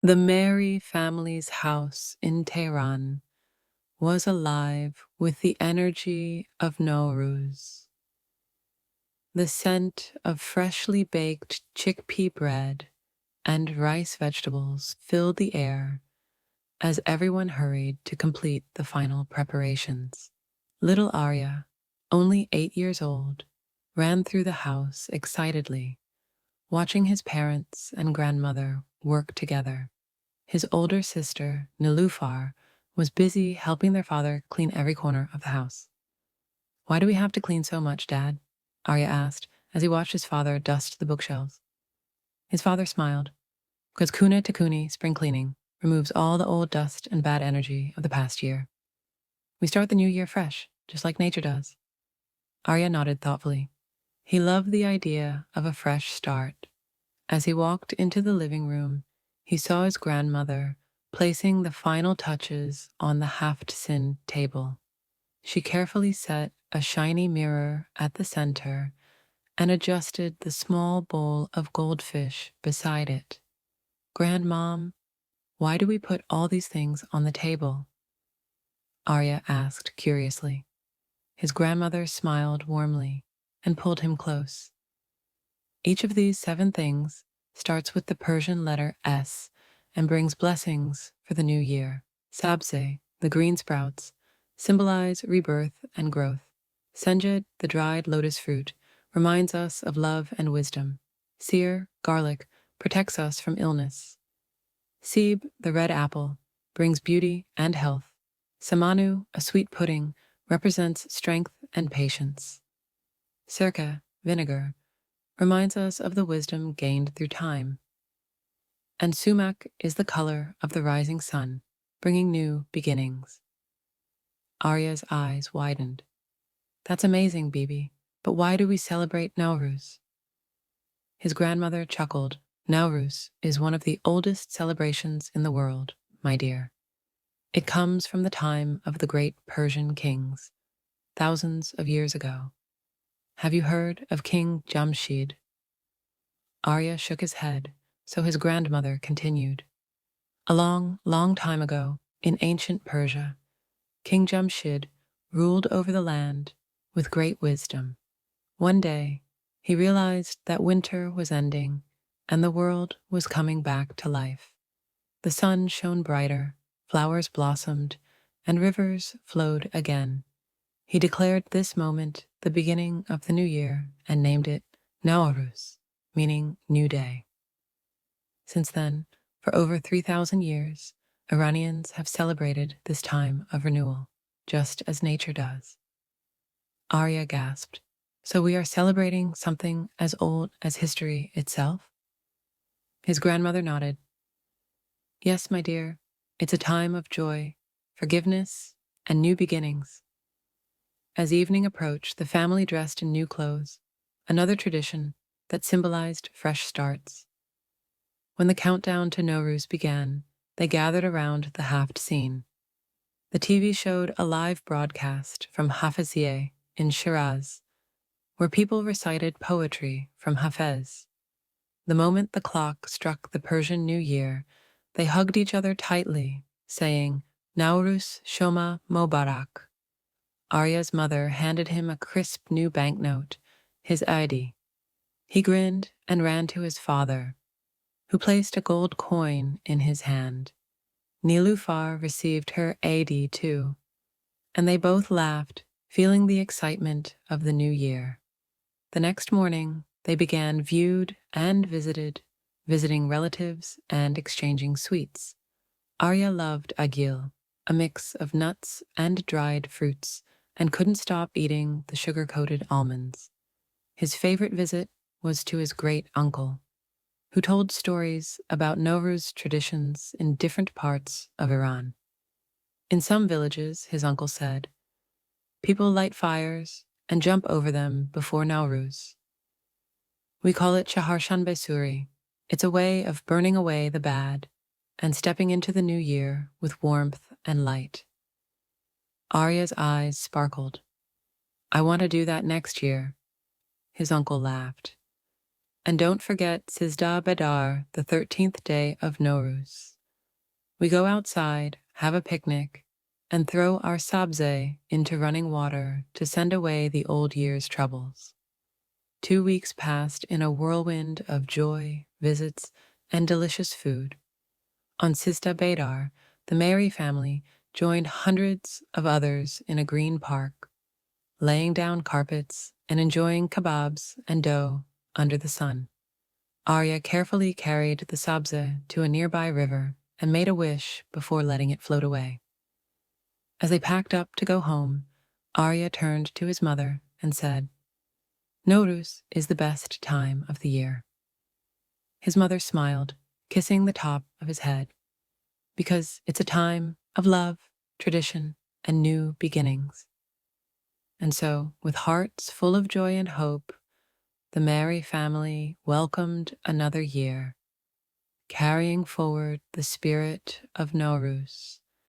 The Mehri family's house in Tehran was alive with the energy of Nowruz. The scent of freshly baked chickpea bread and rice vegetables filled the air as everyone hurried to complete the final preparations. Little Arya, only 8 years old, ran through the house excitedly, watching his parents and grandmother work together. His older sister, Nilufar, was busy helping their father clean every corner of the house. "Why do we have to clean so much, Dad?" Arya asked as he watched his father dust the bookshelves. His father smiled, because Kuna Takuni spring cleaning removes all the old dust and bad energy of the past year. We start the new year fresh, just like nature does. Arya nodded thoughtfully. He loved the idea of a fresh start. As he walked into the living room, he saw his grandmother placing the final touches on the Haft-Seen table. She carefully set a shiny mirror at the center and adjusted the small bowl of goldfish beside it. "Grandmom, why do we put all these things on the table?" Arya asked curiously. His grandmother smiled warmly and pulled him close. "Each of these 7 things starts with the Persian letter S and brings blessings for the new year. Sabzeh, the green sprouts, symbolize rebirth and growth. Senjed, the dried lotus fruit, reminds us of love and wisdom. Seer, garlic, protects us from illness. Seb, the red apple, brings beauty and health. Samanu, a sweet pudding, represents strength and patience. Sirka, vinegar, reminds us of the wisdom gained through time. And sumac is the color of the rising sun, bringing new beginnings. Arya's eyes widened. "That's amazing, Bibi, but why do we celebrate Nowruz?" His grandmother chuckled. "Nowruz is one of the oldest celebrations in the world, my dear. It comes from the time of the great Persian kings, thousands of years ago. Have you heard of King Jamshid?" Arya shook his head, so his grandmother continued. "A long, long time ago, in ancient Persia, King Jamshid ruled over the land with great wisdom. One day, he realized that winter was ending and the world was coming back to life. The sun shone brighter, flowers blossomed, and rivers flowed again. He declared this moment the beginning of the new year and named it Nowruz, meaning new day. Since then, for over 3,000 years, Iranians have celebrated this time of renewal, just as nature does." Arya gasped. "So we are celebrating something as old as history itself?" His grandmother nodded. "Yes, my dear, it's a time of joy, forgiveness, and new beginnings." As evening approached, the family dressed in new clothes, another tradition that symbolized fresh starts. When the countdown to Nowruz began, they gathered around the Haft-Seen. The TV showed a live broadcast from Haft-Seen in Shiraz, where people recited poetry from Hafez. The moment the clock struck the Persian New Year, they hugged each other tightly, saying, "Nowruz Shoma Mobarak." Arya's mother handed him a crisp new banknote, his ID. He grinned and ran to his father, who placed a gold coin in his hand. Nilufar received her ID too, and they both laughed, feeling the excitement of the new year. The next morning, they began viewed and visited, visiting relatives and exchanging sweets. Arya loved agil, a mix of nuts and dried fruits, and couldn't stop eating the sugar-coated almonds. His favorite visit was to his great-uncle, who told stories about Nowruz traditions in different parts of Iran. In some villages, his uncle said, people light fires and jump over them before Nowruz. We call it Chaharshan Besuri. It's a way of burning away the bad and stepping into the new year with warmth and light. Arya's eyes sparkled. "I want to do that next year." His uncle laughed. And don't forget Sizdah Bedar, the 13th day of Nowruz. We go outside, have a picnic, and throw our sabzeh into running water to send away the old year's troubles. 2 weeks passed in a whirlwind of joy, visits, and delicious food. On Sizdah Bedar, the Mehri family joined hundreds of others in a green park, laying down carpets and enjoying kebabs and dough under the sun. Arya carefully carried the sabzeh to a nearby river and made a wish before letting it float away. As they packed up to go home, Arya turned to his mother and said, "Nowruz is the best time of the year." His mother smiled, kissing the top of his head, because it's a time of love, tradition, and new beginnings. And so, with hearts full of joy and hope, the Mehri family welcomed another year, carrying forward the spirit of Nowruz.